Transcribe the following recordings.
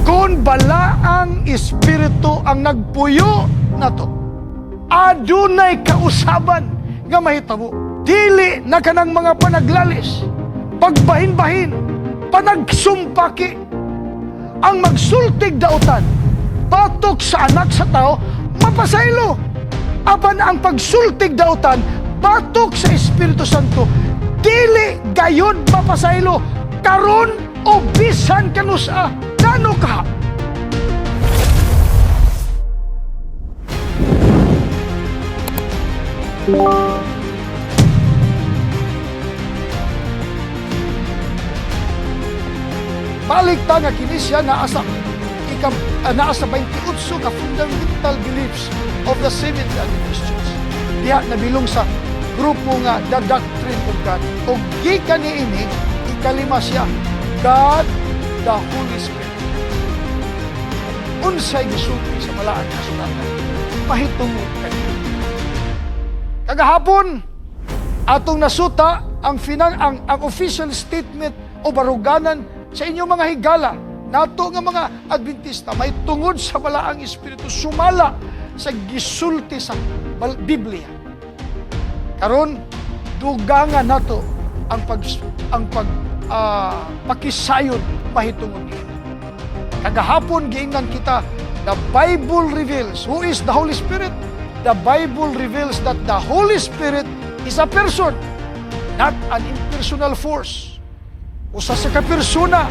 Kung balaang espiritu ang nagpuyo nato, adunay kausaban nga mahitabo. Dili na kanang mga panaglalis, pagbahin-bahin, panagsumpaki, ang magsultig dautan, batok sa anak sa tao, mapasaylo. Apan ang pagsultig dautan, batok sa Espiritu Santo, dili gayod mapasaylo, karon o bisan kanusa, nano ka? Balik ta nga kini siya naasa 28 ka fundamental beliefs of the Seventh Day Adventist Church. Diha nabilong sa grupo nga The Doctrine of God. O gikan niini ikalima siya, God the Holy Spirit. Unsay gisulti sa balaang kasulatan, mahitungod kanina. Kagahapon atong nasuta ang official statement o baruganan sa inyong mga higala, nato nga mga Adventista, may tungod sa balaang espiritu, sumala sa gisulti sa Biblia. Karon dugangan nato ang pakisayon mahitungod niya. Kagahapon giingnan kita, the Bible reveals who is the Holy Spirit. The Bible reveals that the Holy Spirit is a person, not an impersonal force. Usa sa kapersona,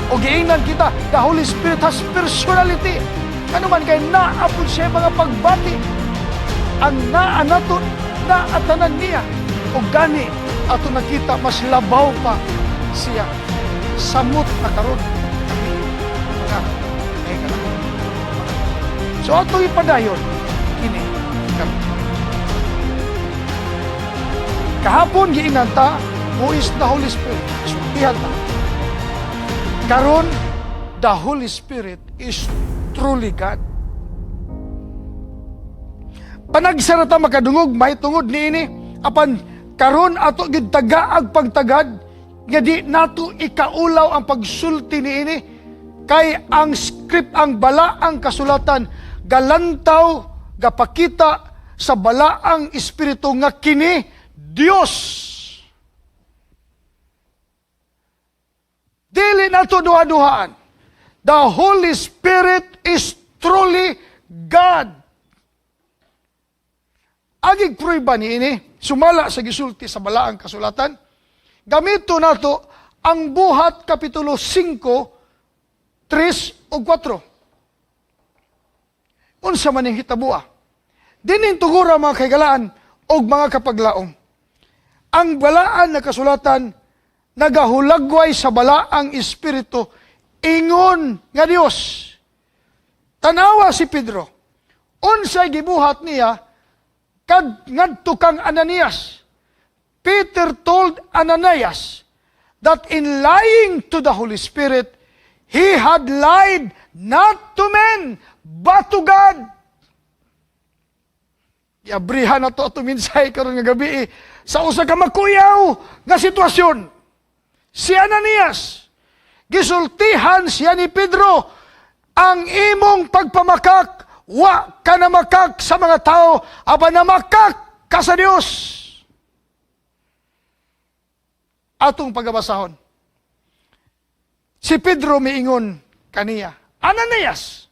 o giingnan kita, the Holy Spirit has personality. Ano man kay naapod siya mga pagbati, ang naanaton, naatanan niya, o gani, ato nakita, mas labaw pa siya. Samot na karon kami, mga higala. So ato ipadayon, kini kami. Kahapon giingnan ta, who is the Holy Spirit? Sultihan ta. Karon, the Holy Spirit is truly God. Panagsarata makadungog, may tungod niini, apan karon ato gid tagaag pagtagad, nga di nato ikaulaw ang pagsulti niini, kay ang script, ang balaang kasulatan, galantaw, gapakita sa balaang espiritu nga kini Dios. Dili nato duha-duhaan. The Holy Spirit is truly God. Agig pruiba niini, sumala sa gisulti sa balaang kasulatan, gamito nato ang buhat kapitulo 5, 3 ug 4. Unsa man ning hitabuha? Dinin tugura mga kaigalaan og mga kapaglaom. Ang balaan na kasulatan nagahulagway sa balaang espiritu, ingon nga Dios. Tanawa si Pedro, unsay gibuhat niya ngadto kang Ananias. Peter told Ananias that in lying to the Holy Spirit, he had lied not to men, but to God. Iabrihan na to ato minsay karon nga gabi sa usa ka makuyaw nga sitwasyon. Si Ananias, gisultihan siya ni Pedro, ang imong pagpamakak, wa ka na makak sa mga tao, aba na makak ka sa Dios. Atong pagabasahon. Si Pedro miingon kaniya, Ananias,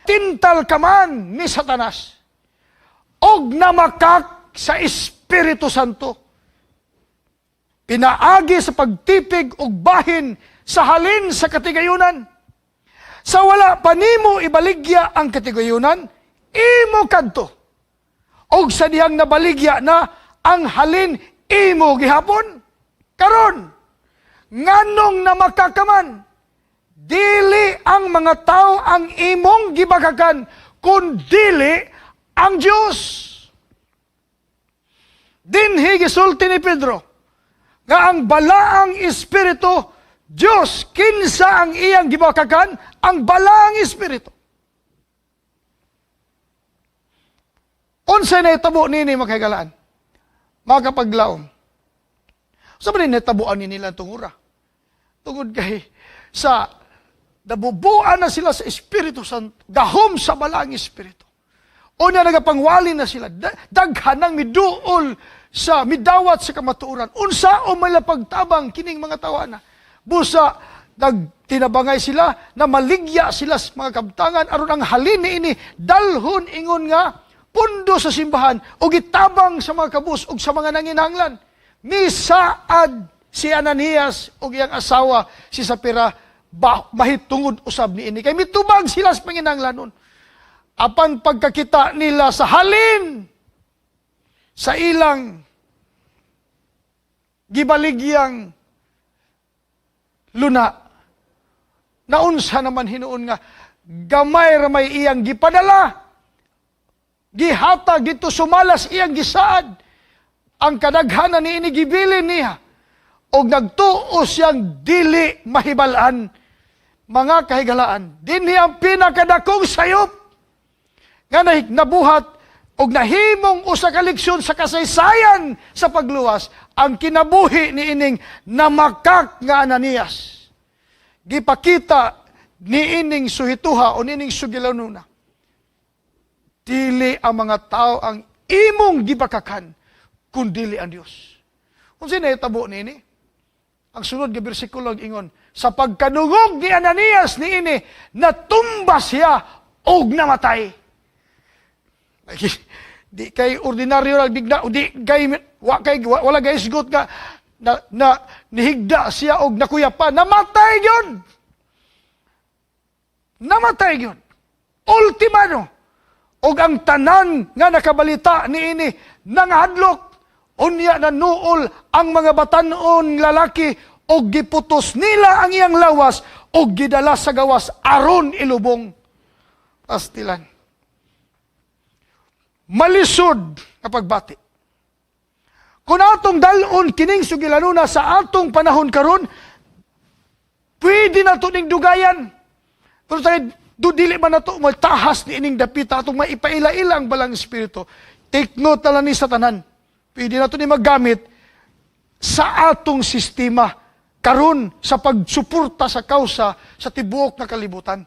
tintal ka man ni Satanas, og namakak sa Espiritu Santo. Pinaagi sa pagtipig ug bahin sa halin sa katigayunan. Sa wala pa nimo ibaligya ang katigayunan, imo kadto. Og sa dihang nabaligya na ang halin, imo gihapon. Karon, nganong namakakaman, dili ang mga tao ang imong gibagakan, kundili ang Dios. Dinhi gisulti ni Pedro, nga ang balaang espiritu, Diyos, kinsa ang iyang gibakakan, ang balaang espiritu. Unsay na itabo nini makagalaan? Mga kapaglaom. Sa ba rin natabuan ni nila tungura? Tungod kay sa nabubuan na sila sa Espiritu Santo, gahom sa balang Espiritu. O na nagapangwali na sila, daghan ng miduol sa midawat sa kamatuoran. Unsa o malapagtabang kining mga tawana. Busa, nagtinabangay sila na maligya sila sa mga kabtangan aron ang halin ini dalhon ingon nga pundo sa simbahan o gitabang sa mga kabus o sa mga nanginahanglan. Misaad si Ananias o iyang asawa si Sapira mahitungod usab ni ini. Kay mitubag sila sa panginahanglanon. Apan pagkakita nila sa halin sa ilang gibaligyang luna, naunsa naman hinuon nga gamay ramay iyang gipadala, gihatag dito sumalas iyang gisaad, ang kadaghanan ni ini gibilin niya, o nagtuo siyang dili mahibalaan, mga kahigalaan. Dinhi ang pinakadakong sayop nga nabuhat og nahimong usa ka leksyon sa kasaysayan sa pagluwas ang kinabuhi ni ining namakak nga Ananias. Gipakita ni ining suhituha o ni ining sugilanuna. Dili ang mga tao ang imong gibakakan kundili ang Dios. Kung sino itabo ni ini? Ang sunod nga bersikulo ingon, sa pagkanungog ni Ananias ni ini, natumba siya og namatay. Di kay ordinaryo lang digda, di kay wala kay isgot nga na nihigda siya og nakuyapan, namatay gyud. Namatay gyud. Ultimano. Og ang tanan nga nakabalita ni ini nangahadlok, unya nanuol ang mga batan-on lalaki og giputos nila ang iyang lawas og gidala sa gawas aron ilubong. Pastilan. Malisod nga pagbati. Kung atong dalon kining sugilanuna sa atong panahon karon, pwede na ito ning dugayan. Pero tayo, dili man na ito, tahas ni ining dapita, atong maipaila-ila ang balang espiritu. Take note na lang ni sa tanan. Pwede na ito ni magamit sa atong sistema karon sa pagsuporta sa kausa sa tibuok na kalibutan.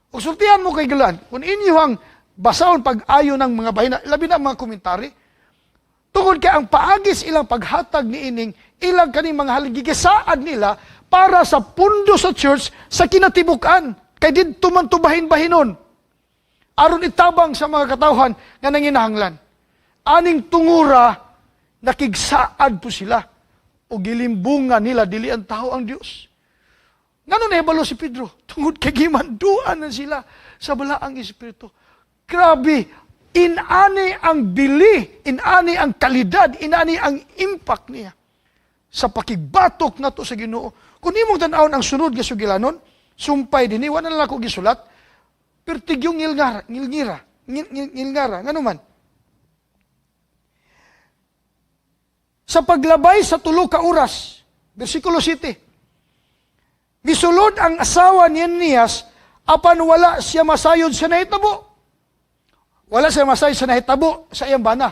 O sultihan mo kay galan, kung inyong basahon pag-ayo ng mga bahina, labi na mga komentary, tungod kay ang paagis ilang paghatag ni ining, ilang kaning mga haligigisaad nila para sa pundo sa church sa kinatibukan. Kay dito man tubahin-bahinon. Aron itabang sa mga katawhan nga nanginahanglan. Aning tungura, nakigsaad po sila. O gilimbungan nila, dili ang tao ang Diyos. Ngano nahibalo si Pedro? Tungod kay gimanduan na sila sa balaang Espiritu. Grabe, inani ang bili, inani ang kalidad, inani ang impact niya sa pakigbatok na to sa Ginoo. Kung imong tan-awon ang sunod nga sugilanon, sumpay din, wala na lang ako gisulat, pertigyong ngilngara, nga naman. Sa paglabay sa tulo ka oras, versikulo 7, misulod ang asawa ni Ananias, apan wala siya masayod sa nahitabo. Wala siya masay sa nahitabo sa iyang bana.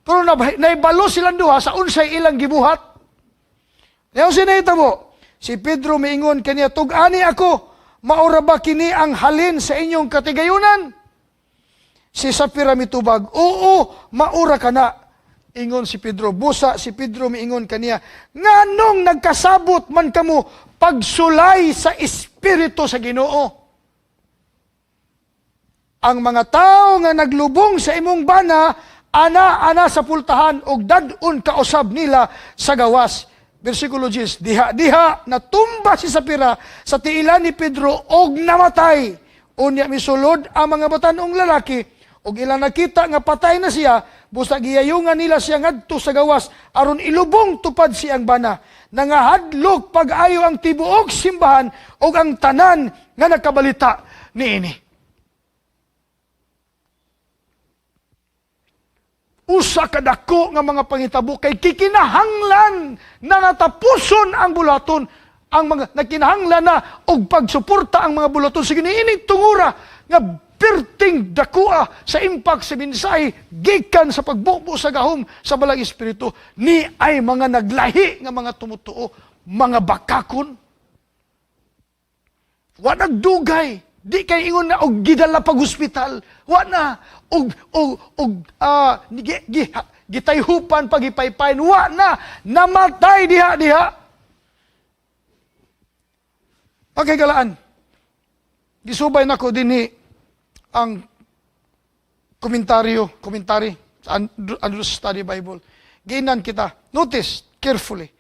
Pero naibalo silang duha sa unsay ilang gibuhat. Ngayon siya nahitabo. Si Pedro miingon kaniya, tug-ani ako, maura ba kini ang halin sa inyong katigayunan? Si Sapira mitubag, oo, maura ka na. Ingon si Pedro, busa si Pedro miingon kaniya, nganong nagkasabot man kamo pagsulay sa Espiritu sa Ginoo? Ang mga tao nga naglubong sa imong bana, ana sa pultahan, og dadun kausab nila sa gawas. Versikulo 10, diha, natumba si Sapira sa tiilan ni Pedro, og namatay. Unya misulod ang mga batanong lalaki, og ilang nakita nga patay na siya, busa giyayungan nila siya ngadto sa gawas, aron ilubong tupad siyang bana. Nangahadlok pag-ayo ang tibuok simbahan, og ang tanan nga nakabalita niini. Usa kadako nga mga pangitabo kay kikinahanglan na natapuson ang bulaton, ang mga nakinahanglan na og pagsuporta ang mga bulaton sige niining tungura nga perting dakua sa impact sa mensahe gikan sa pagbubo sa gahom sa balang espiritu ni ay mga naglahi nga mga tumutuo, mga bakakon. Wa nagdugay. Di kay ingon na og gidala pag hospital. Wa na gitayhupan pag ipaypayn. Wa na namatay diha. Okay, galaan. Gisubay nako dinhi ang komentary sa Andrews Study Bible. Ginan kita. Notice carefully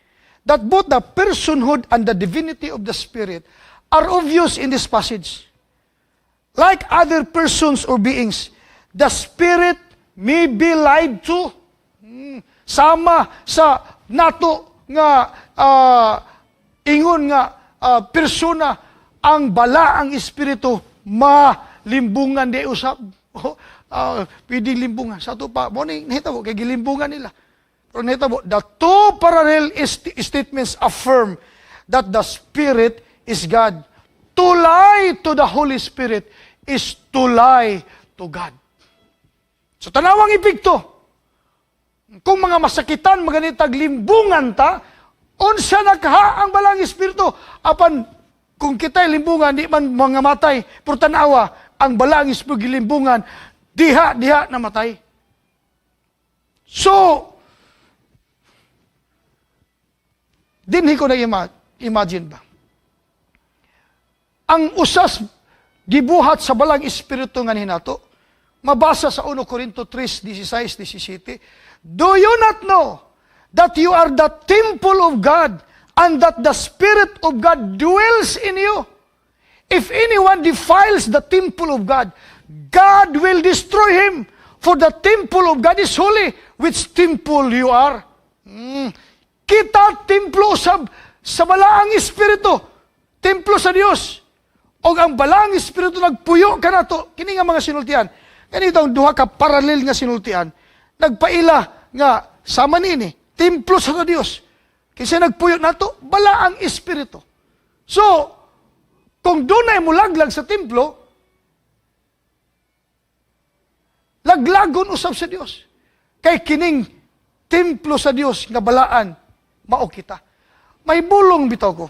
that both the personhood and the divinity of the Spirit are obvious in this passage. Like other persons or beings, the Spirit may be lied to. Sama sa nato nga ingon nga persona, ang balaang espiritu malimbungan di usab. Pwede limbungan. Sa ito pa, morning, nahitabo, kay gilimbungan nila. Pero nahitabo, the two parallel statements affirm that the Spirit is God. To lie to the Holy Spirit is to lie to God. So, tanawang epekto. Kung mga masakitan, maganitag limbungan ta, unsa nakaha ang balang espiritu. Apan, kung kita'y limbungan, di man mga matay, pero tanawa, ang balang espiritu limbungan, diha namatay. So, dinhi ko na imagine ba? Ang usas gibuhat sa balang espiritu nga hinato, mabasa sa 1 Corinto 3:16-17, do you not know that you are the temple of God and that the Spirit of God dwells in you? If anyone defiles the temple of God, God will destroy him. For the temple of God is holy, which temple you are. Kita templo sa balaang espiritu. Templo sa Dios. O ang balaang espiritu nagpuyo ka na to. Kini nga mga sinultian. Ganito ang duha ka paralel nga sinultian. Nagpaila nga sama nini. Templo sa Dios. Kasi nagpuyo na to, balaang espiritu. So, kung doon ay mulaglag sa templo, laglagon usab sa Dios. Kay kining templo sa Dios nga balaan, mao kita. May bulong bitaw ko.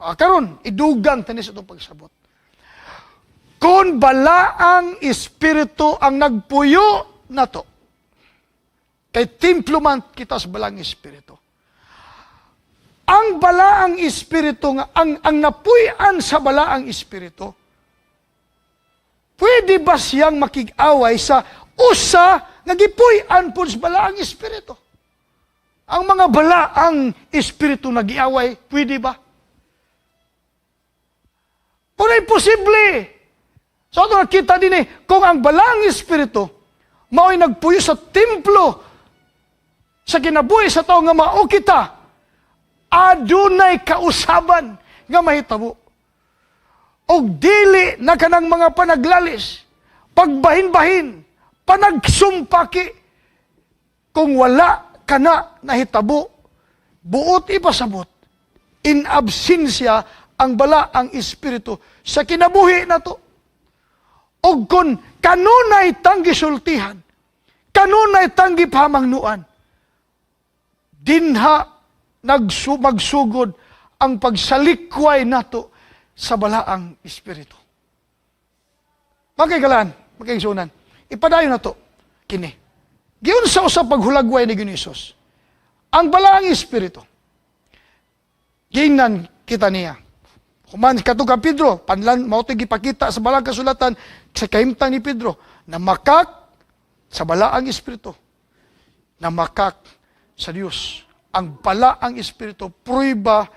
Karon, idugang tanis itong pagsabot. Kung balaang espiritu ang nagpuyo na to, kay templo man kita sa balaang espiritu. Ang balaang espiritu nga, ang napuyan sa balaang espiritu, pwede ba siyang makig-away sa usa nga gipuy-an po sa balaang espiritu? Ang mga balaang espiritu na giaway, pwede ba? Pero imposible. So ito nakita din kung ang balaang espiritu mao'y nagpuyo sa templo sa kinabuhi sa tao nga mao kita, adunay kausaban nga mahitabo. Og dili na kanang mga panaglalis, pagbahin-bahin, panagsumpaki, kung wala ka na nahitabo, buot ipasabot, in absensya ang balaang espiritu sa kinabuhi na to. Og kung kanunay tanggi sultihan, kanunay tanggi pamangnuan, dinha magsugod ang pagsalikway nato sa balaang espiritu. Magkagalan, magkaigsunan, ipadayon na to, kini. Giyon sa usap paghulagway ni Ginisos, ang balaang espiritu, giingnan kita niya. Kuman katuga Pedro, panlan mao gipakita sa balang kasulatan sa kahimtang ni Pedro, na makak sa balaang espiritu, na makak sa Dios. Ang balaang espiritu, pruiba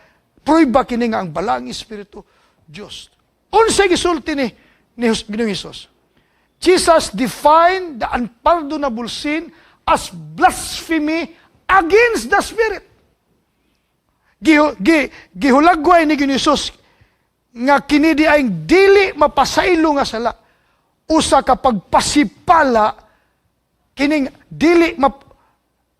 kini nga ang balaang espiritu, Dios. Unsay gisulti ni Ginoong Hesus? Jesus defined the unpardonable sin as blasphemy against the Spirit. Gihulagway ni Ginoong Hesus nga kini di ay dili mapasaylo nga sala. Usa ka pagpasipala kining dili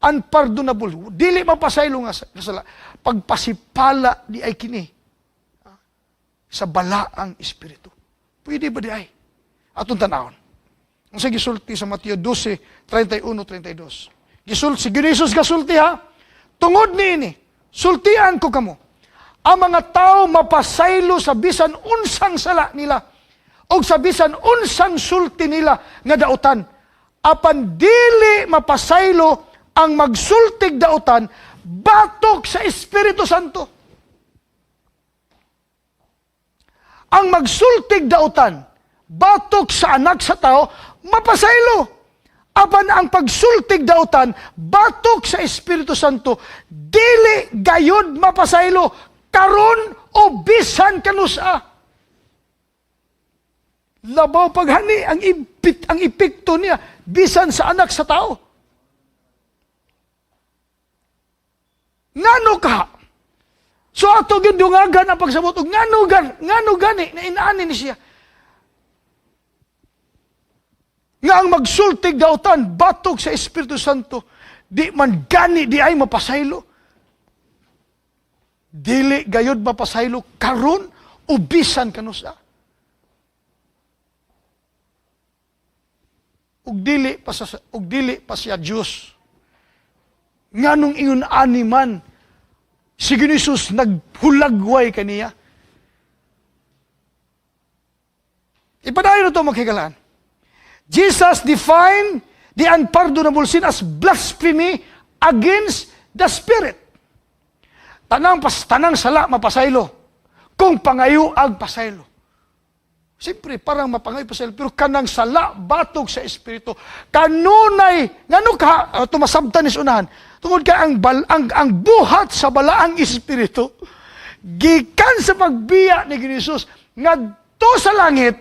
unpardonable, dili mapasaylo nga sala. Pagpasipala di ay kini sa balaang espiritu. Pwede ba di ay? Atong tanawon. Ang sa gisulti sa Mateo 12:31-32. Si Ginoong Hesus gasulti ha. Tungod niini, sultian ko kamo. ang mga tao mapasaylo sa bisan unsang sala nila o sa bisan unsang sulti nila nga dautan. Apan dili mapasaylo ang magsultig dautan batok sa Espiritu Santo. Ang magsultig dautan batok sa anak sa tao mapasaylo. Apan ang pagsultig dautan batok sa Espiritu Santo dili gayud mapasaylo karon o bisan kanusa. Labaw paghani ang epekto niya bisan sa anak sa tao. Ngano ka? So ato gidungagan ang pagsabot og ngano gani na inaani ni siya. Nga ang magsultig dautan batok sa Espiritu Santo di man gani di ay mapasaylo. Dili gayud mapasaylo karon o bisan kanusa. Ug dili pa siya Dios. Nganong ingon ani man si Jesus naghulagway kaniya. Ipadayon ito maghigalaan. Jesus defined the unpardonable sin as blasphemy against the Spirit. Tanang sala mapasaylo kung pangayoag pasaylo. Siyempre, parang mapangay pasaylo, pero kanang sala batog sa Espiritu. Kanunay, ngano ka, tumasabtan is unahan, tungod ka ang buhat sa balaang Espiritu, gikan sa pagbiya ni Jesus, ngadto sa langit,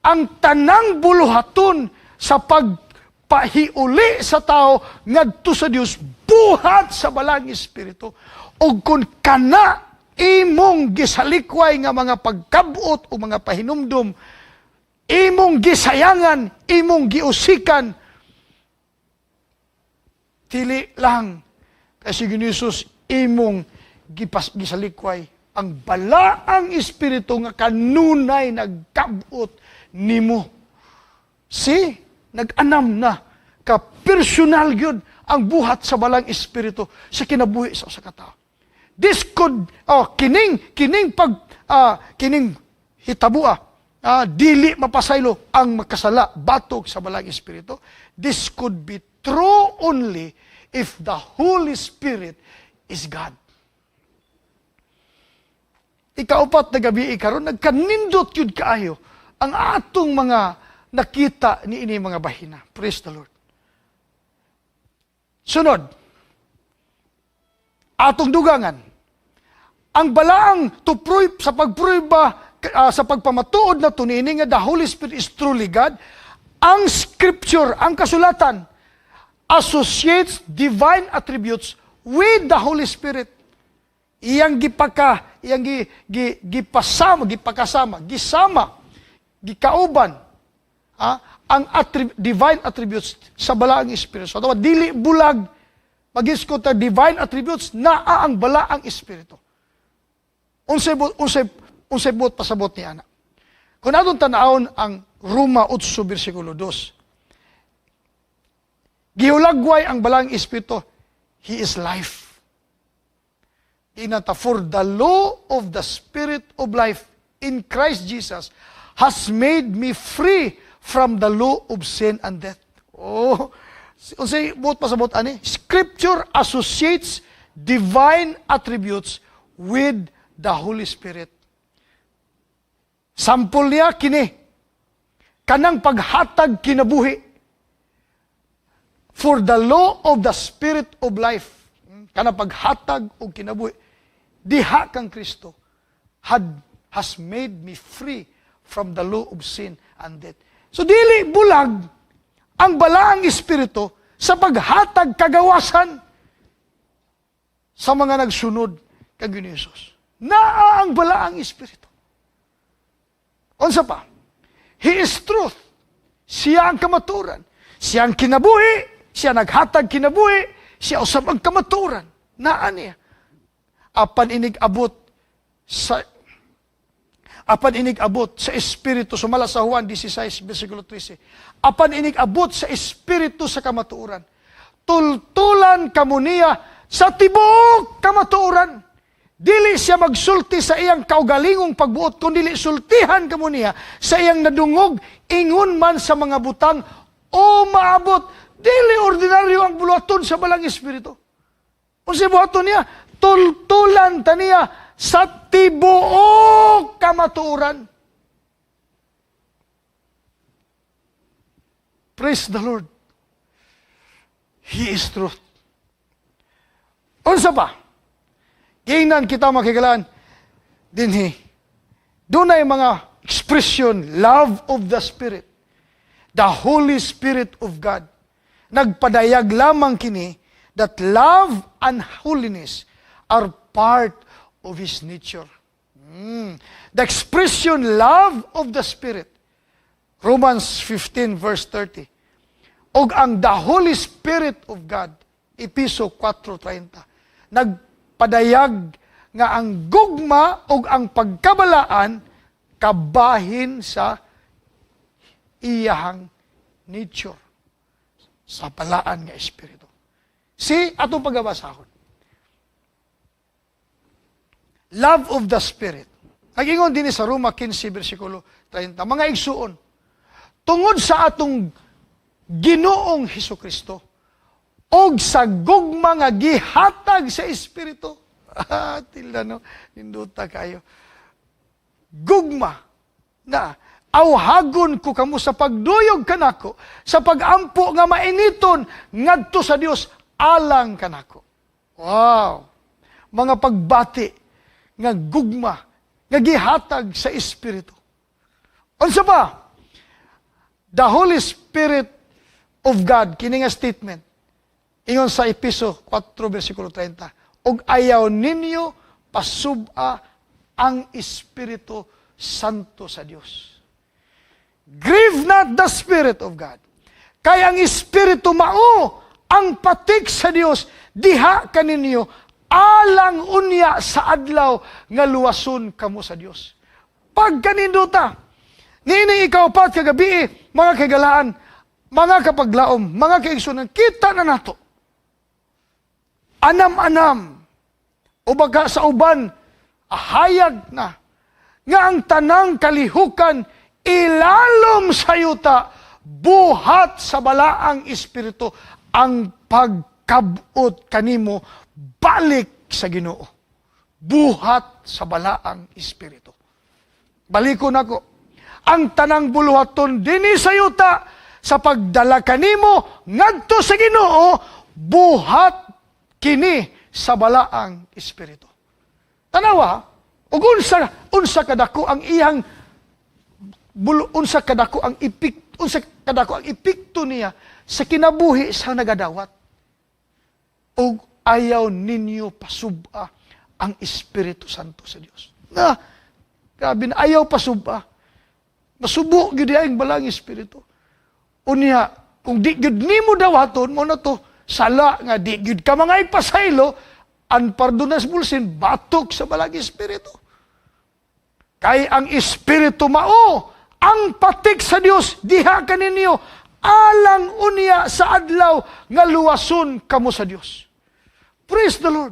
ang tanang buluhaton sa pagpahiuli sa tao ngadto sa Dios buhat sa balang Espiritu. O kung kana imong gisalikway nga mga pagkabot o mga pahinumdum, imong gisayangan, imong giusikan, dili lang kasi Jesus imong gisalikway ang balaang Espiritu nga kanunay nagkabot nimo. Nag-anam na ka personal gyud ang buhat sa balang Espiritu sa kinabuhi sa katao. This could kining hitabua dili mapasaylo ang makasala batok sa balang Espiritu. This could be true only if the Holy Spirit is God. Ikaupat na gabi karon nagkanindot yun kaayo ang atong mga nakita ni ini mga bahina. Praise the Lord. Sunod, atong dugangan, ang balaang sa pagprueba sa pagpamatuod na tunini nga the Holy Spirit is truly God, ang Scripture, ang kasulatan, associates divine attributes with the Holy Spirit. Iyang gikauban, ang divine attributes sa balaang Espiritu. So, dili bulag, mag-iskot na divine attributes na ang balaang Espiritu. Unsay buot pasabot ni ana. Kung atong tanawon ang Roma 8 versikulo 2. Gihulagway ang balaang Espiritu, He is life. Inata, for the law of the Spirit of life in Christ Jesus has made me free from the law of sin and death. Unsay buot pasabot ani? Scripture associates divine attributes with the Holy Spirit. Sampol niya kini, kanang paghatag kinabuhi. For the law of the Spirit of life, kanang paghatag o kinabuhi, diha kang Kristo, has made me free from the law of sin and death. So dili bulag ang balaang Espiritu sa paghatag kagawasan sa mga nagsunod kag Jesus. Naa ang balaang Espiritu. Unsa pa? He is truth. Siya ang kamaturan. Siya ang kinabuhi. Siya naghatag kinabuhi. Siya usab ang kamaturan. Naa niya. Apan inig abot sa Espiritu, sumala sa Juan 16, versikulo 13. Apan inig abot sa Espiritu sa kamaturan. Tultulan kamo niya sa tibuok kamaturan. Dili siya magsulti sa iyang kaugalingong pagbuot, kundi sultihan kamo niya sa iyang nadungog, ingon man sa mga butang, o maabot. Dili ordinaryo ang buluhaton sa balang Espiritu. Kung si buhaton niya, tultulan ta niya sa tibuok kamatuoran. Praise the Lord. He is truth. Unsa pa? Ingnan kita makigalaan, dinhi, doon ay mga expression, love of the Spirit, the Holy Spirit of God. Nagpadayag lamang kini that love and holiness are part of His nature. The expression, love of the Spirit, Romans 15 verse 30. Og ang the Holy Spirit of God, Episo 4:30. Nagpadayag nga ang gugma o ang pagkabalaan kabahin sa iyahang nature, sa balaan nga espiritu. Si atong pagabasahon. Love of the Spirit. Nagingon din sa Roma 15 versikulo 30. Mga igsuon, tungod sa atong Ginoong Hesukristo og sa gugma nga gihatag sa espiritu. Tila no, ninduta kayo. Gugma na awhagon ko kamo sa pagduyog kanako, sa pagampo nga mainiton ngadto sa Dios alang kanako. Wow. Mga pagbati nga gugma nga gihatag sa espiritu. Unsa ba? The Holy Spirit of God, kini nga statement, ingon sa Episo 4, versikulo 30, og ayaw ninyo pasuba ang Espiritu Santo sa Dios. Grieve not the Spirit of God. Kaya ang Espiritu mao ang patik sa Dios, diha kaninyo alang unya sa adlaw nga luwason kamo sa Dios. Pag kaninduta, nining ikaw pat kagabi, mga kagalaan, mga kapaglaom, mga kaigsunan, kita na nato. Anam-anam, o baka sa uban, ahayag na, nga ang tanang kalihukan, ilalom sa yuta, buhat sa balaang espiritu, ang pagkabot kanimo, balik sa Ginoo. Buhat sa balaang espiritu. Balikon ako, ang tanang buluhaton dinhi sa yuta, sa pagdala kanimo ngadto sa Ginoo, buhat kini sa balaang espiritu. Tanawa, ug unsa kadako ang iyang unsa kadako ang epekto niya sa kinabuhi sa nagadawat. Ug ayaw ninyo pasuba ang Espiritu Santo sa Dios. Grabe na, ayaw pasuba. Masubo gyud ang balang espiritu. Unya, kung di gyud nimo dawaton mo na to, sala nga di gyud ka mga ipasaylo, unpardonas bulsin, batok sa balang espiritu. Kay ang espiritu mao, ang patik sa Dios, diha kaninyo, alang unya sa adlaw, nga luwason kamo sa Dios. Praise the Lord.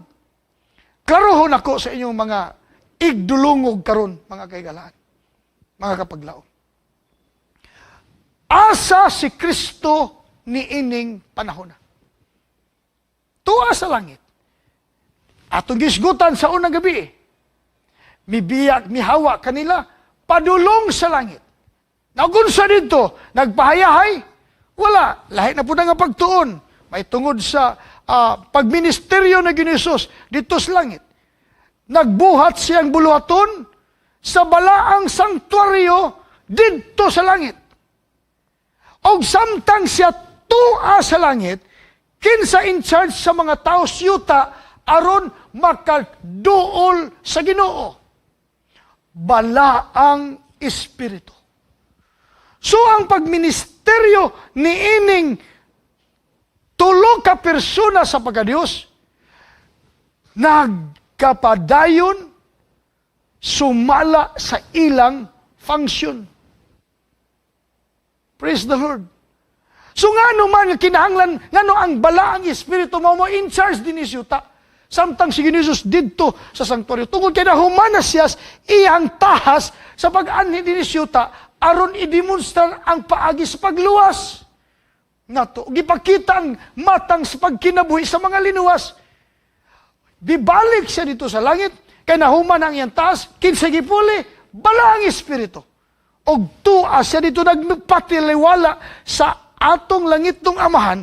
Klarohon ako sa inyong mga igdulungog karon, mga kaigalaan, mga kapaglaom. Asa si Kristo ni ining panahon na. Tuwa sa langit. Atong gisgutan sa unang gabi. Mibiyak, mihawa kanila, padulong sa langit. Nagunsa dito, nagpahayahay, wala. Lahi na po na nga pagtuon. May tungod sa pagministeryo na Ginisus dito sa langit. Nagbuhat siyang buluhaton sa balaang sanktuaryo dito sa langit. O samtang siya tua sa langit, kinsa in charge sa mga tao siyuta aron makaduol sa Ginoo. Balaang Espiritu. So ang pagministeryo ni ining tulo ka persona sa pagkadiyos, nagkapadayon sumala sa ilang function. Praise the Lord. So nga naman, kinahanglan, nga no ang balaang espiritu mo in charge din isyuta Samtang si Jesus didto sa sanktuaryo. Tungod kay nahuman na siya iyang tahas sa pag-anhi din siyuta aron i-demonstrar ang paagi sa pagluwas. Nato, gipakita ang matang sa pagkinabuhi sa mga linuwas. Bibalik siya dito sa langit, kay nahuman ang iyang tahas, kinsa gipuli, bala ang Espiritu. Og tuwa siya dito nagpatiliwala sa atong langitong amahan,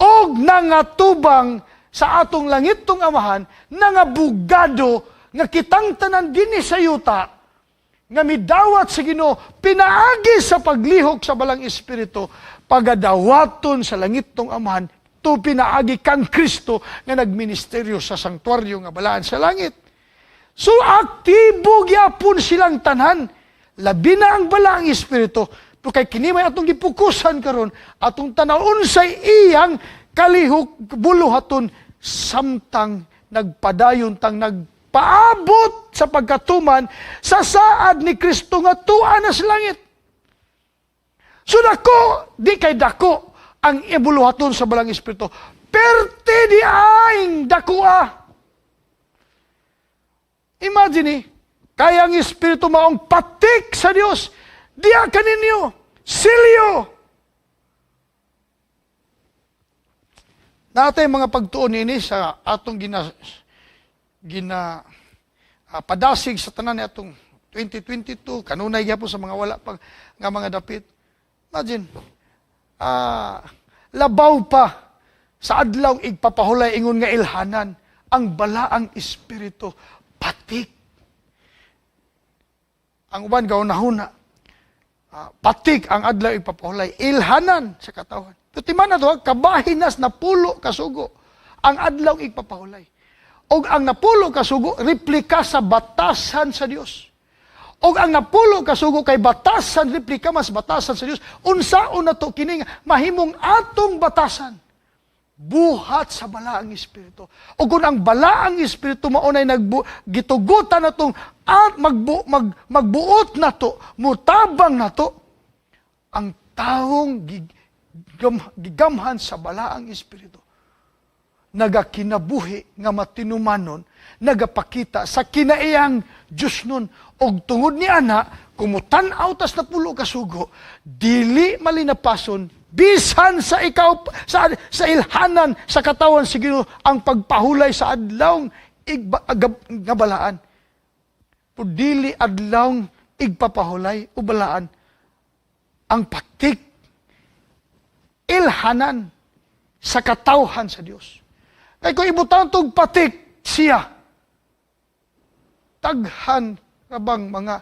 og nangatubang sa atong langitong amahan, nangabugado, nga kitang tanan din sa yuta, nga midawat sa Ginoo, pinaagi sa paglihok sa balang Espiritu, pagadawaton sa langitong amahan, to pinaagi kang Kristo nga nagministeryo sa sanktuaryo nga balaan sa langit. So aktibo gyapon silang tanan, labi na ang balaang Espiritu, pero kay kinimay atong gipukusan karon, atong tanawon sa iyang kalihok buluhaton, samtang nagpadayon tang nagpaabot sa pagkatuman sa saad ni Kristo nga tuwa na sa langit. So dako, di kay dako ang ibuluhaton sa balang Espiritu, perte di aing dakoa. Imagine, kaya ang Espiritu maong patik sa Dios, diya kaninyo, silyo. Natay mga pagtuon ini sa atong padasig sa tanan ni atong 2022, kanunay gyapon sa mga wala pag nga mga dapit. Imagine, labaw pa sa adlaw igpapahulay ingon nga ilhanan ang balaang Espiritu patik. Ang uban gahuna-huna, patik ang adlaw ipapahulay, ilhanan sa katawan. Pero man na to, kabahinas na pulo kasugo ang adlaw ipapahulay. O ang napulo kasugo, replika sa batasan sa Dios. O ang napulo kasugo kay batasan, replika mas batasan sa Dios. Unsaon na to kining mahimong atong batasan. Buhat sa balaang Espiritu. O kung ang balaang Espiritu maunay gitugutan na itong at magbuot na to, mutabang na to, ang taong gigamhan sa balaang Espiritu, nagakinabuhi nga matinumanon, nagapakita sa kinaiyang Diyos nun, og tungod ni ana, kumutan-aw tas na pulo kasugo, dili malinapason, bisan sa ikaw, sa ilhanan, sa katawan sa Ginoo ang pagpahulay sa adlawng gabalaan. Pudili adlawng igpapahulay o balaan ang patik, ilhanan sa katawhan sa Dios. Kaya kung ibutan tog patik siya, taghan rabang mga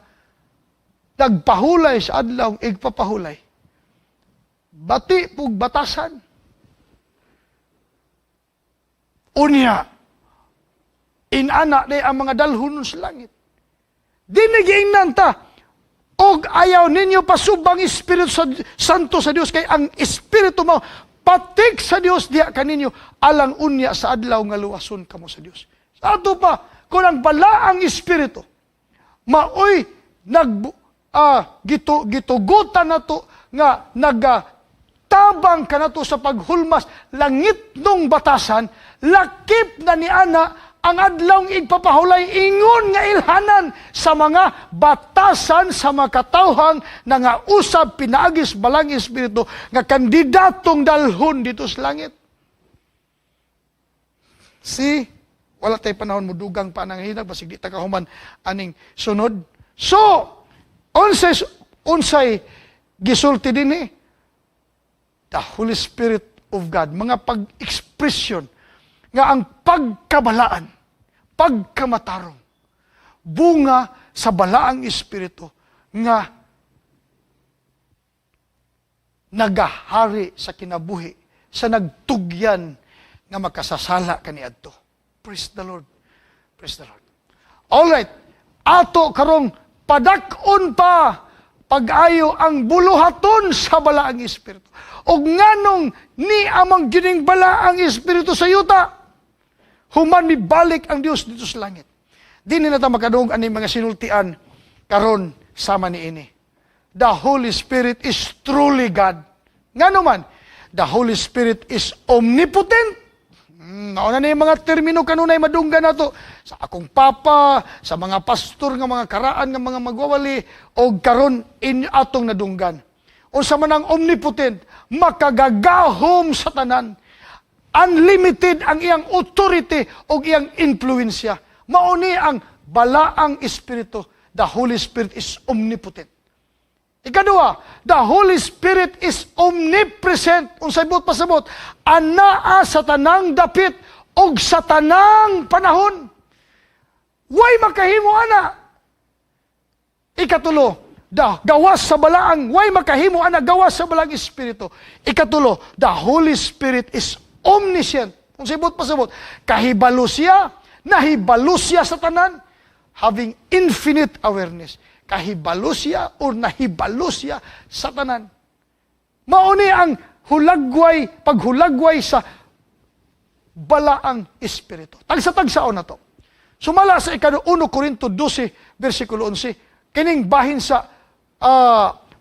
nagpahulay sa adlawng igpapahulay. Bati pug batasan. Unya, inana na ang mga dalhon sa langit. Dinigiingnan ta, og ayaw ninyo pasubang Espiritu Santo sa Dios, kay ang Espiritu mo, patik sa Dios, diya kaninyo, alang unya sa adlaw nga luwason kamo sa Dios. Sa ato pa, kung ang balaang Espiritu, maoy, gitugutan na to, nga tabang ka na to sa paghulmas langit nung batasan, lakip na ni ana ang adlawng igpapahulay ingon nga ilhanan sa mga batasan sa makatawhang na nga usab pinaagis balang Espiritu nga kandidatong dalhon dito sa langit. See, wala tayo panahon mudugang pa nang hinag, basig di takahuman aning sunod. So, unsay gisulti din the Holy Spirit of God, mga pag-expression nga ang pagkabalaan, pagkamatarong, bunga sa balaang Espiritu nga nagahari sa kinabuhi, sa nagtugyan nga makasasala kaniadto. Praise the Lord. Praise the Lord. Alright, ato karong padak-on pa pag-ayo ang buluhaton sa balaang Espiritu. O nganong ni amang gining balaang Espiritu sa yuta, human mibalik ang Dios dito sa langit. Dili na ta makadung ani mga sinultian karon sama ni ini. The Holy Spirit is truly God. Ngano man, the Holy Spirit is omnipotent. Nauna na yung mga termino kanunay madunggan na to. Sa akong papa, sa mga pastor nga mga karaan nga mga magwawali, o karon in atong nadunggan. O sa manang omnipotent, makagagahom sa tanan. Unlimited ang iyang authority o iyang influensya. Mauni ang balaang Espiritu. The Holy Spirit is omnipotent. Ikadua, the Holy Spirit is omnipresent. Unsay buot pasabot, anaa sa tanang dapit o sa tanang panahon. Way makahimo ana. Ikatulo, gawas sa balaang, way makahimo ana gawas sa balaang Espiritu. Ikatulo, the Holy Spirit is omniscient. Unsay buot pasabot, kahibalo siya, nahibalo siya sa tanan, having infinite awareness. Kahibalo siya o nahibalo siya sa tanan. Mauni ang paghulagway sa balaang Espiritu. Tagsa-tagsaon na to. Sumala sa 1 Corinto 12, versikulo 11, kining bahin sa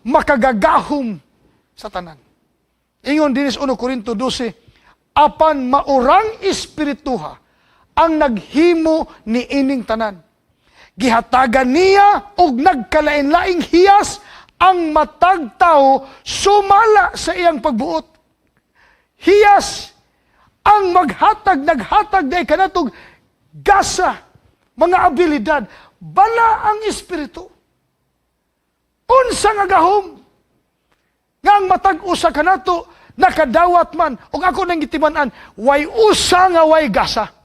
makagagahom sa tanan. Ingon din sa 1 Corinto 12, apan maurang espirituha ang naghimo ni ining tanan. Gihatagan niya og nagkalain-laing hiyas ang matag tao sumala sa iyang pagbuot. Hiyas ang naghatag day kanatog gasa, mga abilidad, bala ang Espiritu. Unsa nga gahom nga ang matag usa kanato nakadawat man og ako nang gitiman-an way usa nga way gasa.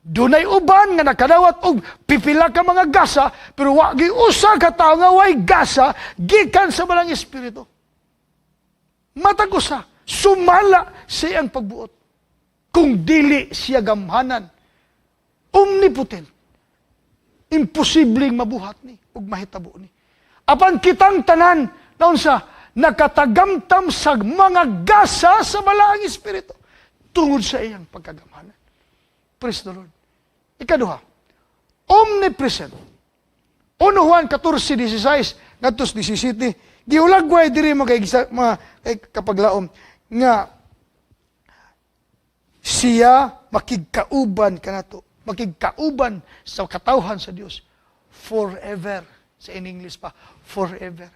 Dunay uban nga nakadawat og pipila ka mga gasa, pero wa gi usa ka tawo nga way gasa gikan sa balang Espiritu. Matag usa, sumala sa iyang pagbuot. Kung dili siya gamhanan, omnipotent, imposibleng mabuhat ni ug mahitabo ni. Apan kitang tanan naon sa nakatagamtam sa mga gasa sa balaang Espiritu tungod sa iyang pagkagamhanan. Praise the Lord. Ikaduha, omnipresent. 1 Juan 14:16 ngadtos 17, giulagway diri mga kapaglaom nga siya makigkauban kanato, makigkauban sa katawhan sa Dios forever. Sa in English pa, forever.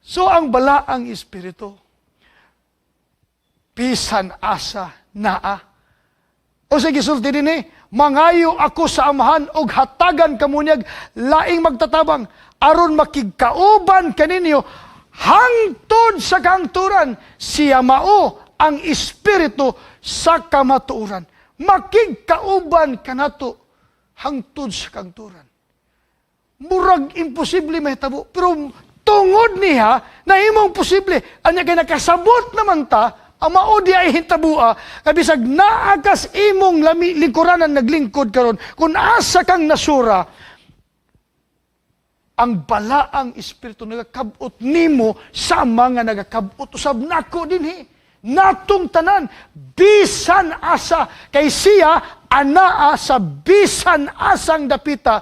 So ang balaang Espiritu, pisan asa naa. O sige, sulti din mangayo ako sa amahan og hatagan kamunyag laing magtatabang aron makigkauban kaninyo hangtod sa kahangturan. Siya mao ang Espiritu sa kamatuoran. Makigkauban kanato hangtod sa kahangturan. Murag imposible mahitabo, pero tungod niya na imong posible. Anya kay nakasabot naman ta ang mao di ay hitabua, kabisag naakas imong lingkuranan naglingkod karon, kung asa kang nasura, ang balaang Espiritu nagakabot nimo sa mga nagakabot usab nako dinhi. Natong tanan, bisan asa, kay siya, anaa sa bisan asang dapita,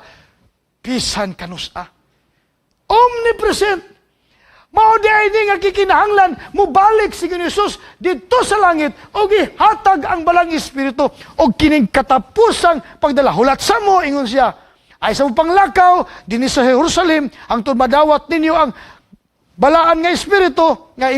bisan kanusa. Omnipresent. Mao di ay nga kikinahanglan mubalik si Jesus dito sa langit o gihatag ang balang Espiritu o kining katapusang pagdala. Hulat sa mo, ingon siya, ay sa panglakaw, din sa Jerusalem, ang madawat ninyo ang balaan nga Espiritu, nga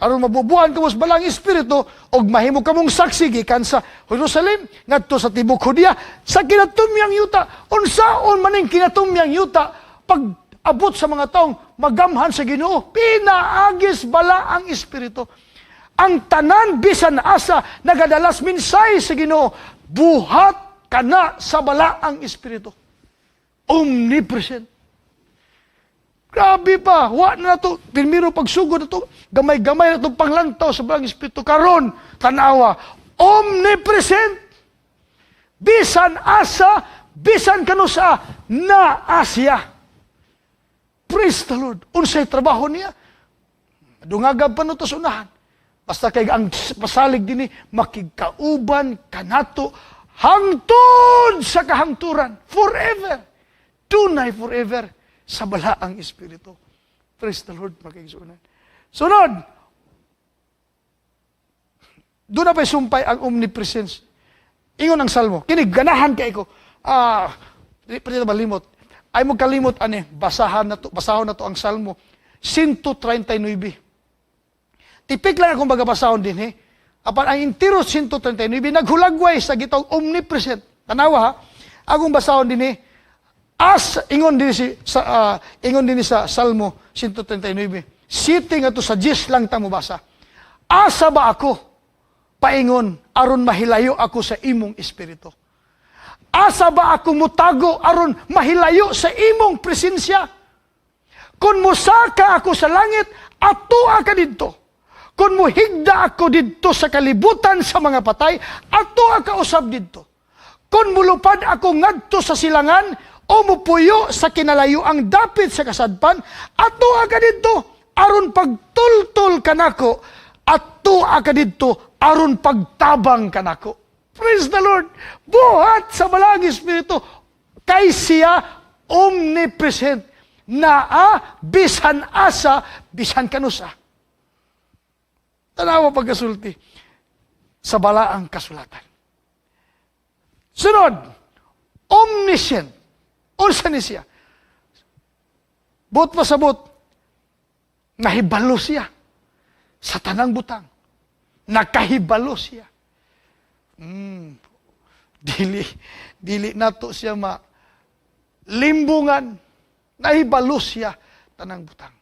aron mabubuan kamo sa balang Espiritu, og mahimo kamong saksi gikan sa Jerusalem, ngadto sa tibok Judea, sa kinatumyang yuta. Unsaon maning kinatumyang yuta, pag abot sa mga taong magamhan sa Ginoo, pinaagis bala ang Espiritu. Ang tanan bisan asa nagadalas minsay sa Ginoo, buhat kana sa bala ang Espiritu. Omnipresent. Grabe pa, wa na to, pirmiro pagsugod na to, gamay-gamay na to panglantaw sa balang Espiritu. Karon, tanawa, omnipresent. Bisan asa, bisan kanusa, na Asya. Praise the Lord. Unsay trabaho niya? Dungagab pa no to sunahan. Basta kay ang pasalig din makigkauban kanato hangtod sa kahangturan. Forever. Tunay forever sa balaang Espiritu. Praise the Lord, makigsunan. Sunod. Doon na pa'y sumpay ang omnipresence Ingon ang salmo. Kini ganahan kay ko. Pwede na malimot. Ay mo kalimot ani, basahon na to ang salmo 139. Tipik lang akong bagabasahon din Apan ang intiro 139 naghulagway sa gitawag omnipresent. Tanawa ha. Akong basahon din ingon din sa salmo 139. Sitting ato sa 10 lang ta mo basa. Asa ba ako paingon aron mahilayo ako sa imong espiritu? Asa ba ako mutago aron mahilayo sa imong presensya? Kung musaka ako sa langit, atua ka didto. Kung muhigda ako didto sa kalibutan sa mga patay, atua ka usab didto. Kung mulupad ako ngadto sa silangan, o mupuyo sa kinalayo ang dapit sa kasadpan, atua ka didto aron pagtultol kanako, atua ka didto aron pagtabang kanako. Praise the Lord. Buhat sa Balang Espiritu kay siya omnipresent. Bisan asa, bisan kanusa. Tanawa pagkasulti sa balaang kasulatan. Sunod, omniscient. Unsa ni siya? Buot pasabot, nahibalo siya sa tanang butang. Nakahibalo siya. Dili nato siya limbungan, nahibalo siya tanang butang.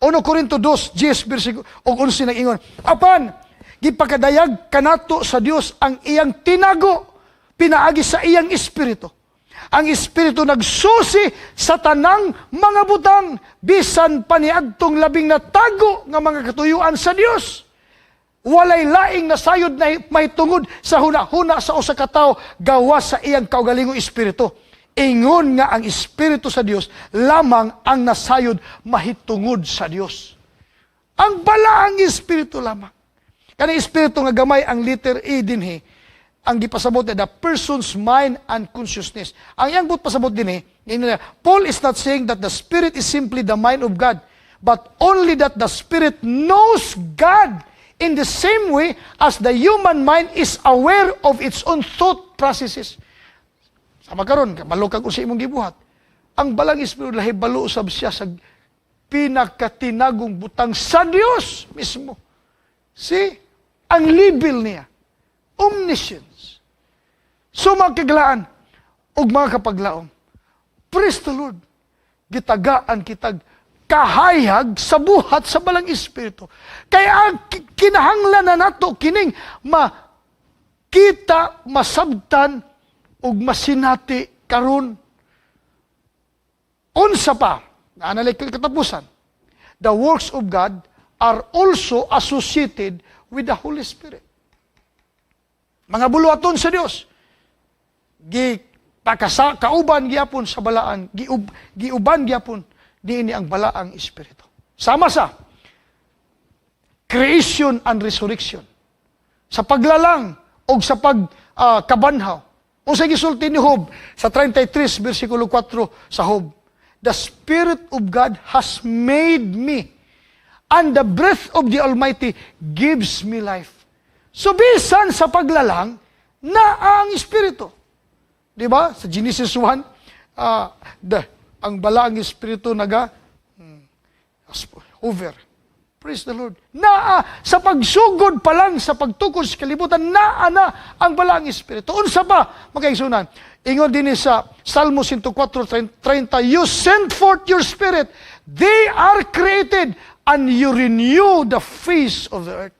1 Corinto 2:10 bersikulo og 11 nag-ingon, apan gipakadayag kanato sa Dios ang iyang tinago pinaagi sa iyang espiritu. Ang espiritu nagsusi sa tanang mga butang bisan paniadtong labing natago nga mga katuyuan sa Dios. Walay laing nasayod na mahitungod sa huna-huna sa usa ka tawo gawas sa iyang kaugalingong espiritu. Ingon nga ang espiritu sa Dios lamang ang nasayod mahitungod sa Dios. Ang balaang espiritu lamang. Kanang espiritu nga gamay ang letter E dinhi, ang gipasabot na the person's mind and consciousness. Ang iyang pasabot dinhi, Paul is not saying that the spirit is simply the mind of God, but only that the spirit knows God in the same way as the human mind is aware of its own thought processes. Sama karon, balukag usa imong gibuhat. Ang balang espiritu lahi balo usab siya sa pinakatinagong butang sa Dios mismo. See, ang level niya, omniscience. So magkaglaan og mga kapaglaom. Praise the Lord. Gitagaan kitag kahayag sa buhat sa balang espiritu. Kaya kinahanglan na nato kining makita, masabtan, ug masinati karon. Unsa pa, naanalay katapusan, the works of God are also associated with the Holy Spirit. Mga buluhaton sa Dios, kauban gyapon sa balaan, giuban gyapon diini ang balaang espiritu. Sama sa creation and resurrection, sa paglalang o sa pagkabanhaw. Unsay gisulti ni Job sa 33 bersikulo 4 sa Job, the Spirit of God has made me, and the breath of the Almighty gives me life. So bisan sa paglalang na ang espiritu. Di ba? Sa Genesis 1, ang balaang espiritu over. Praise the Lord. Sa pagsugod pa lang, sa pagtukod sa kalibutan, na ang balaang espiritu. Unsa pa, magkaigsunan? Ingon din sa Salmo 104:30, you send forth your spirit, they are created, and you renew the face of the earth.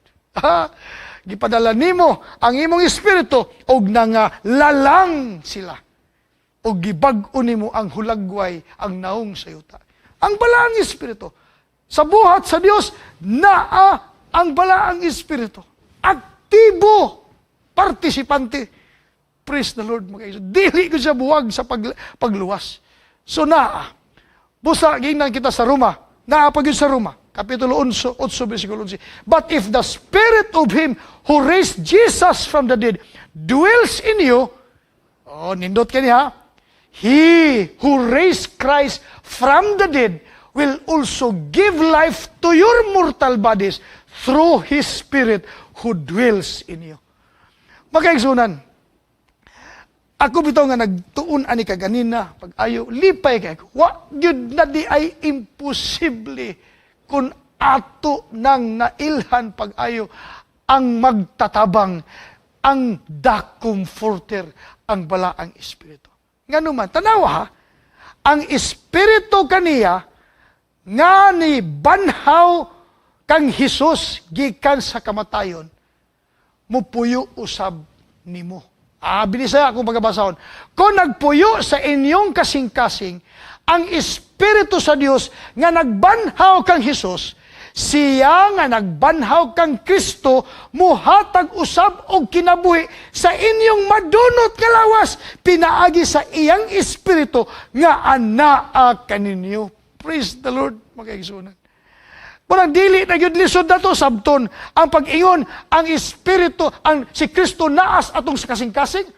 Gipadala nimo ang imong espiritu, og lalang sila. Og gibag-o nimo ang hulagway, ang naong sa yuta. Ang balaang espiritu. Sa buhat sa Dios, ang balaang espiritu. Aktibo, partisipante. Praise the Lord, mga iso. Dili ko siya buwag sa pagluwas. So busa, ginan kita sa Roma. Pag sa Roma, Kapitulo 11, versikulo 11. But if the Spirit of Him who raised Jesus from the dead dwells in you, nindot ka niya, He who raised Christ from the dead will also give life to your mortal bodies through His Spirit who dwells in you. Magkaigsunan, Ako bitaw nga nagtuon ani kaganina pag ayo lipay kay ko. Wa gyud na di ay imposible kun ato nang nailhan pag ayo ang magtatabang, ang da-comforter, ang balaang Espiritu. Nga naman, tanawa ha, ang Espiritu kaniya nga ni banhaw kang Hesus gikan sa kamatayon, mupuyo usab nimo. Binisaya akong pagkabasahon. Kung nagpuyo sa inyong kasing-kasing, ang Espiritu sa Dios nga nagbanhaw kang Hesus, siya nga nagbanhaw kang Kristo, muhatag usab og kinabuhi sa inyong madunot nga lawas, pinaagi sa iyang Espiritu nga anaa kaninyo. Praise the Lord, mga kaigsunan. Murang dili na gyud lisod na to sabton ang pag-ingon ang Espiritu, si Kristo naas atong sa kasing-kasing,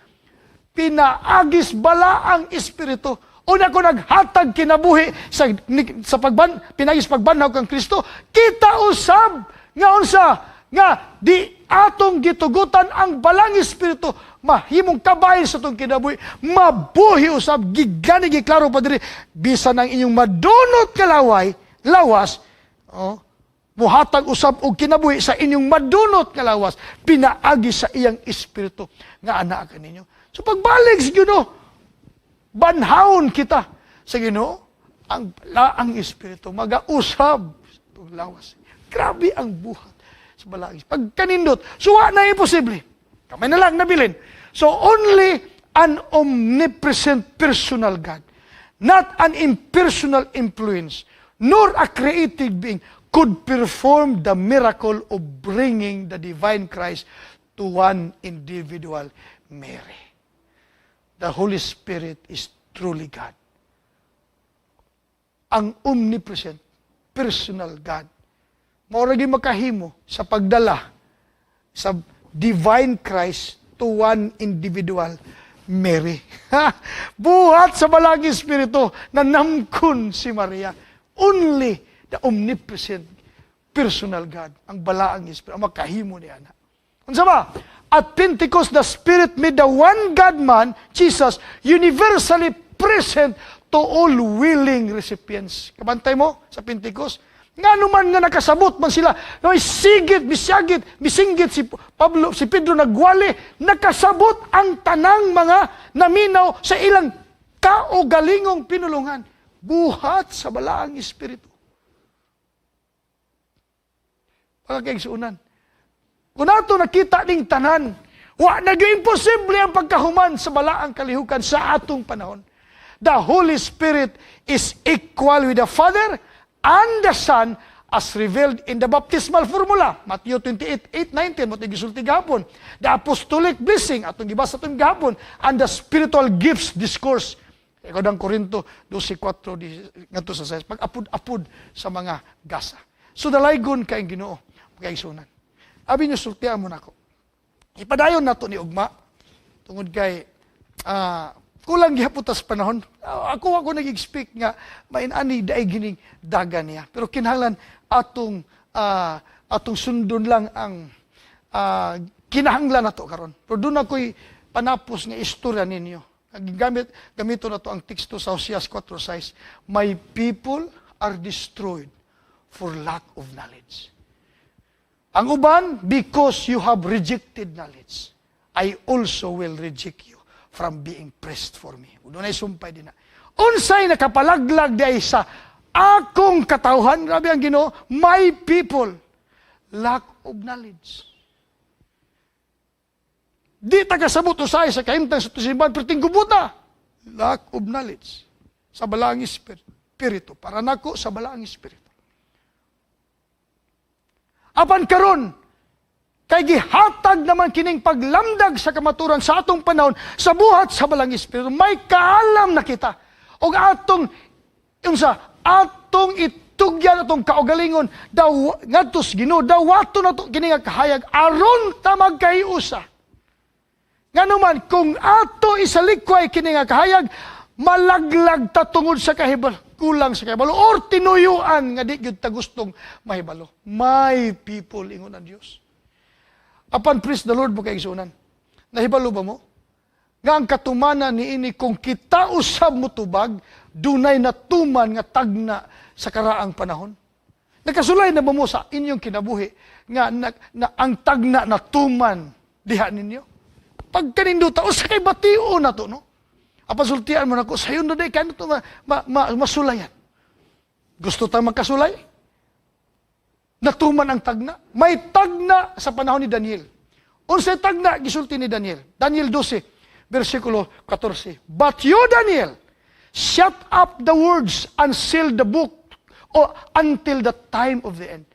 pinaagis bala ang Espiritu. Una ko naghatag kinabuhi sa pinagis pagbanhaw kang Kristo, kita usab nga unsa nga di atong gitugutan ang balang Espiritu, mahimong kabahin sa itong kinabuhi, mabuhi usab, gigani giklaro pa diri, bisan ang inyong madunot kalaway, lawas, muhatag usab og kinabuhi sa inyong madunot nga lawas, pinaagi sa iyang Espiritu nga anaa kaninyo. So pagbalik sa Ginoo, banhawon kita sa Ginoo, ang balaang Espiritu magausab sa lawas. Grabe ang buhat sa balaang Espiritu. Pag kanindot, suwa na imposible. Kamay na lang nabilin. So only an omnipresent personal God, not an impersonal influence, nor a creative being, could perform the miracle of bringing the divine Christ to one individual, Mary. The Holy Spirit is truly God. Ang omnipresent, personal God. Maura gyud makahimo sa pagdala sa divine Christ to one individual, Mary. Buhat sa Balang Espiritu na namkon si Maria. Only the omnipresent, personal God, ang Balaang Espiritu, ang makahimo ni Ana. Unsa ba? At Pentecost, the Spirit made the one God-man, Jesus, universally present to all willing recipients. Kabantay mo sa Pentecost? Nga naman nga nakasabot man sila, may sigit, misinggit si Pedro nagwali, nakasabot ang tanang mga naminaw sa ilang kaugalingong pinulungan. Buhat sa Balaang Espiritu. Pagkakaigsuunan. Kung nato nakita ning tanan, wa naging imposible ang pagkahuman sa balaang kalihukan sa atong panahon. The Holy Spirit is equal with the Father and the Son as revealed in the baptismal formula. Matthew 28:8-19, matong gisulti gahapon. The apostolic blessing, atong gibasa atong gahapon, and the spiritual gifts discourse. Ikaw ng Korinto 12:4 ngadto sa 6, pag-apod-apod sa mga gasa. So dalaygon kay Ginoo, pagkaigsunan. Abi niyo sultian mo nako. Ipadayon nato ni ugma tungod kay kulang gihapon tas panahon. Ako nag-expect nga mainani daay gining dagan niya. Pero kinahanglan atong sundon lang ang kinahanglan nato karon. Pero doon ako'y panapos nga istorya ninyo. Gamito na to ang teksto sa Hosea 4:6. My people are destroyed for lack of knowledge. Ang uban, because you have rejected knowledge, I also will reject you from being praised for me. Doon ay sumpay din na. Unsay nakapalaglag di sa akong katawhan, grabe ang Ginoo, my people, lack of knowledge. Di tagasabot usay sa kahimtang sa tusimban, perting gubuta. Lack of knowledge. Sa Balaang Espiritu. Para nako sa Balaang Espiritu. Apan karon, kay gihatag naman kining paglamdag sa kamaturan sa atong panahon, sa buhat sa Balang Espiritu, may kaalam na kita. O atong itugyan, atong kaugalingon, ngadtos Ginoo, dawato na to kining kahayag, aron ta magkahiusa. Nga naman, kung ato isalikway kining kahayag, malaglag ta tungod sa kahibalo, kulang sa kahibalo, or tinuyuan nga di gyud ta gustong mahibalo. My people, ingon ang Dios. Apan praise the Lord mo kaigsunan. Nahibalo ba mo? nga ang katumanan niini kung kita usab mo tubag, dunay natuman nga tagna sa karaang panahon. Nakasulay na ba mo sa inyong kinabuhi nga na ang tagna na tuman diha ninyo? Pag kaninduta, o sa kay batio na to, no? Apasultian mo na ko, sayo na day, kaya ito masulayan. Gusto tayo magkasulay? Natuman ang tagna. May tagna sa panahon ni Daniel. Unsay tagna, gisulti ni Daniel. Daniel 12, versikulo 14. But you, Daniel, shut up the words and seal the book until the time of the end.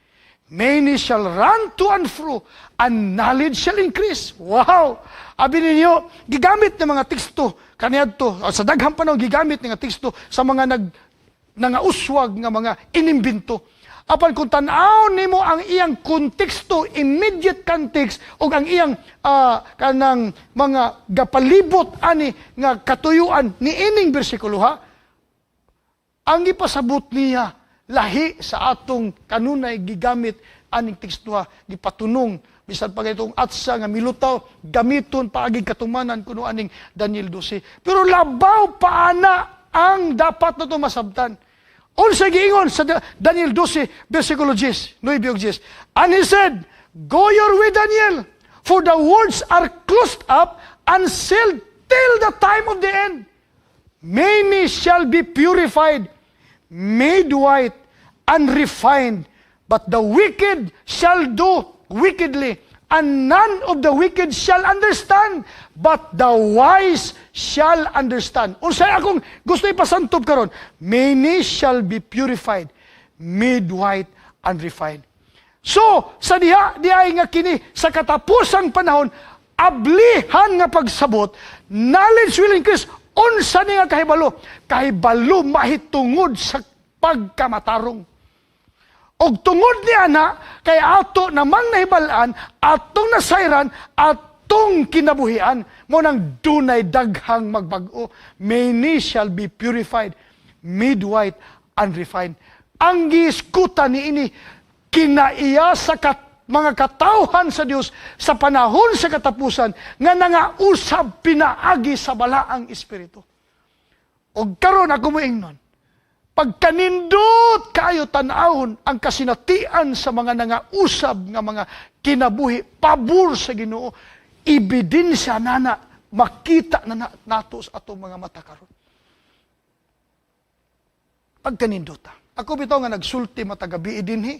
Many shall run to and fro, and knowledge shall increase. Wow! Abi ninyo, gigamit ng mga teksto, kaniyadto, sa daghang panahon, gigamit ng mga teksto sa mga nangauswag nga mga inimbento. Apan kung tanaw nimo ang iyang konteksto, immediate context, o ang iyang kanang mga gapalibot ani nga katuyuan ni ining bersikulo ha, ang ipasabot niya, lahi sa atong kanunay gigamit aning tekstuha gipatunong bisan pa itong atsa nga milutaw gamiton paagi katumanan kuno aning Daniel 12. Pero labaw paana ang dapat nato masabtan. Unsa giingon sa Daniel 12 versikulo 10, 9 ug 10. And he said, "Go your way, Daniel, for the words are closed up and sealed till the time of the end. Many shall be purified, made white, and refined, but the wicked shall do wickedly, and none of the wicked shall understand, but the wise shall understand." Unsay akong gusto ipasantop karon, many shall be purified, made white, and refined. So, sa diha nga kini sa katapusang panahon, ablihan nga pagsabot, knowledge will increase. Unsa ni nga kahibalo? Kahibalo mahitungod sa pagkamatarong. Og tungod niya na, kay ato namang nahibalaan, atong nasayran, atong kinabuhian, mo nang dunay daghang magbag-o. Many shall be purified, made white, and refined. Ang giskuta ni ini, kinaiya sa mga katawhan sa Dios sa panahon sa katapusan, nga nangausab pinaagi sa balaang espiritu. Og karon ako moingnon, pagkanindot kayo tanawon ang kasinatian sa mga nangausab nga mga kinabuhi, pabor sa Ginoo, ebidensya na makita na nato sa atong mga mata karon. Pagkanindota. Ako bitaw nga nagsulti matagabi dinhi,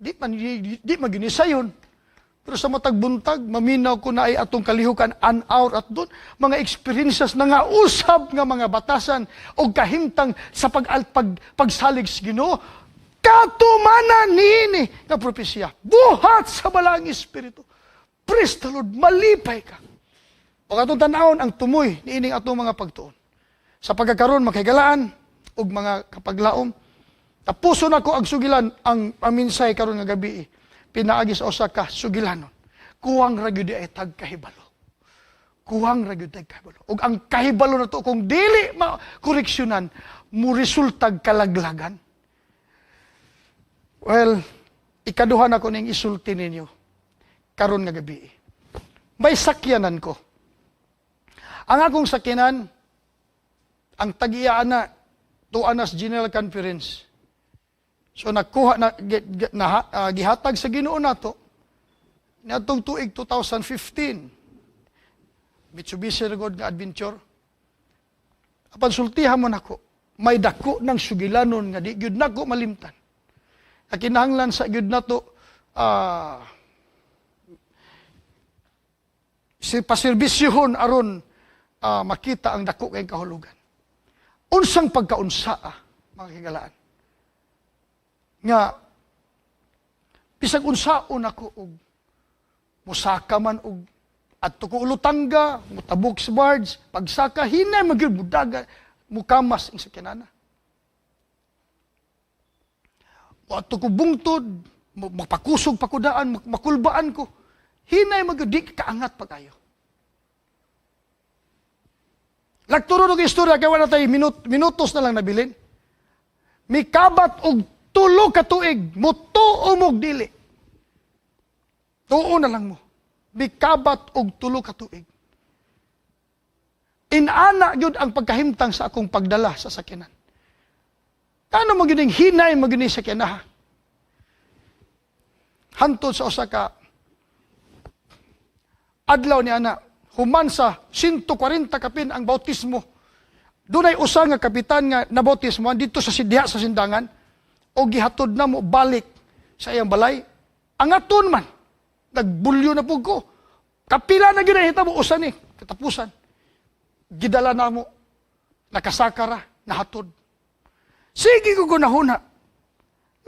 di maginisayon. Pero sa matag buntag, maminaw ko na ay atong kalihukan an hour at doon, mga experiences na nga usab nga mga batasan o kahimtang sa pagsalig sa Ginoo, katumanan niini nga propesya. Buhat sa balaang espiritu. Praise the Lord, malipay ka. O atong tanawon ang tumoy niining atong mga pagtuon. Sa pagkakaroon, makigalaan, o mga kapaglaom. Tapuso na ko ang sugilan, ang minsay karon nga gabi. Pinaagi sa usa ka sugilanon. Kuwang ragyud ay tagkahibalo. Kuwang ragyud tagkahibalo. Ug ang kahibalo na to kung dili koreksyonan, mo resultag kalaglagan. Well, ikaduha na ko ning isulti ninyo karon nga gabi. May sakyanan ko. Ang akong sakyanan, ang tag-iya na Tuanas General Conference. So nakuha na gihatag sa Ginoo nato niadtong tuig 2015. Mitsubishi Record nga adventure. Apan sultihan mo nako, may dako ng sugilanon nga di gyud nako malimtan. Kinahanglan sa gyud nato paserbisyuhon aron makita ang dako kay kahulugan. Unsang pagkaunsaa, mga higalaan. Nga, bisag unsaon ako og musaka man og adto ko ulutangga, mutabok sa barge, pagsaka hinay magyud budaga, mukamas ang sakyanana. O adto ko bungtod, magpakusog pakudaan, makulbaan ko, hinay magyud di kaangat pa kayo. Nagturo ng istorya, kaya wala tayo minutos na lang nabilin. May kabat og 3 ka tuig, mutuo mog dili. Tuo na lang mo. May kabat og 3 ka tuig. Inana gyud ang pagkahimtang sa akong pagdala sa sakyanan. Ano mo gyud hinay mo gyud sakyanan? Hantod sa usa ka adlaw ni ana, human sa 140 kapin ang bautismo. Dunay usa nga kapitan nga nabautismo dito sa diha sa sindangan o gihatod na mo balik sa iyang balay. Angaton man, nagbulyo na pug ko. Kapila na ginahitabo usa ni katapusan. Gidala na mo, nakasakara, nahatod. Sige ko gunahuna.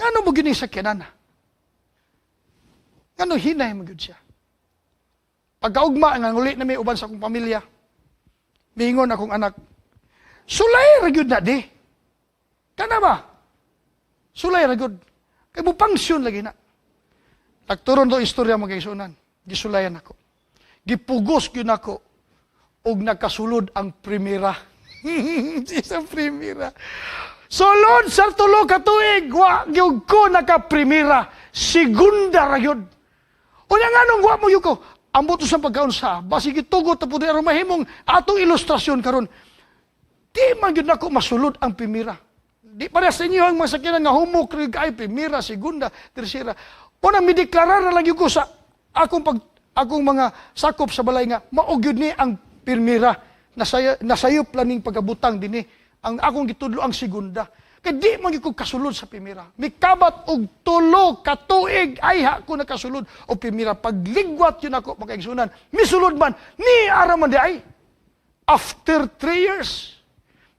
Ngano mo gini sakyanan? Ngano hinay mo gyud siya? Pagkaugma nga nguli na may uban sa akong pamilya. Mingon akong anak, sulay ra gyud na di. Kana ba? Sulay ra gyud. Kay mo pangsyon lagi na. Nagturon do istorya mo kay sunan. Gisulayan ako. Gipugos gyud nako og nakasulod ang primera. Sa primera. Sulod sa tulo ka tuig, wa gyud ko naka-primera. Segunda ra gyud. Unya nganong wa mo yuko? Ambot sa pagkaunsa, basig itugot ta pud aron mahimong atong ilustrasyon karon. Di man gyud nako masulod ang primera. Di para sa inyo ang masakyanan nga humok kay primera, segunda, tercera. Una mideklarar na lang gyud ko sa akong mga sakop sa balay nga mao gyud ni ang primera. Nasayop laning pagabutang dinhi. Ang akong gitudlo ang segunda. Kaya di man ko kasulod sa primera. Mikabat og tulo katuig ayha ko nakasulod o primera. Pagligwat yun ako makaigsunan. Misulod man, ni araman di ay. After 3 years,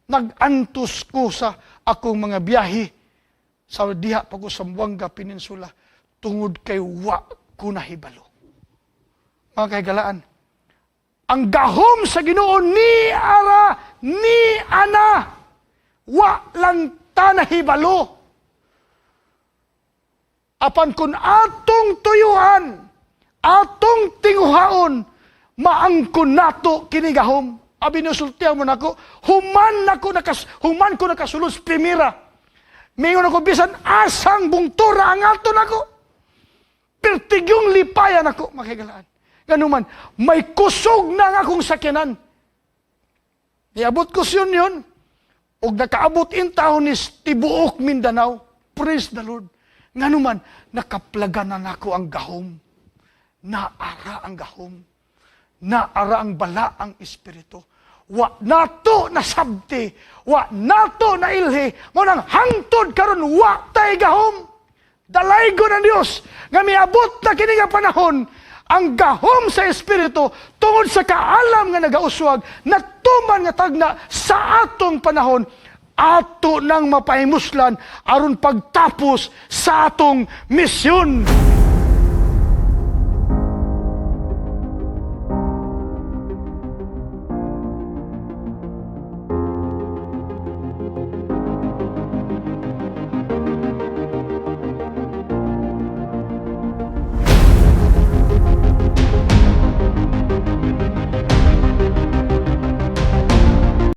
nag-antos ko sa akong mga biyahe sa diha pa ko sa Buanga Peninsula tungod kay wa ko nahibalo. Mga kaigalaan, ang gahom sa Ginoo ni ara, ni ana, wa lang tanahibalo. Apan kun atong tuyuan, atong tinguhaon, maangkon nato kinigahom. Abi nusultihan mo nako, human ko nakasulod sa primera. Mayon ako bisan asang bungtura ang ato nako. Pertigyong lipayan ako, makigalaan. Ganuman, may kusog na nga akong sakyanan. Niabot ko siyon yun. O nakaabot in taon is tibuok Mindanao. Praise the Lord. Ganuman, nakaplaganan ako ang gahom. Naara ang gahom. Naara ang bala ang espiritu. Wa nato na sabti. Wa nato na ilhi. Ngunang hangtod karon wa tay gahom. Dalaygo ng Diyos. Nga miabot na kini nga panahon. Ang gahom sa espiritu tungod sa kaalam nga nagauswag natuman nga tagna sa atong panahon ato nang mapahimuslan aron pagtapos sa atong misyon.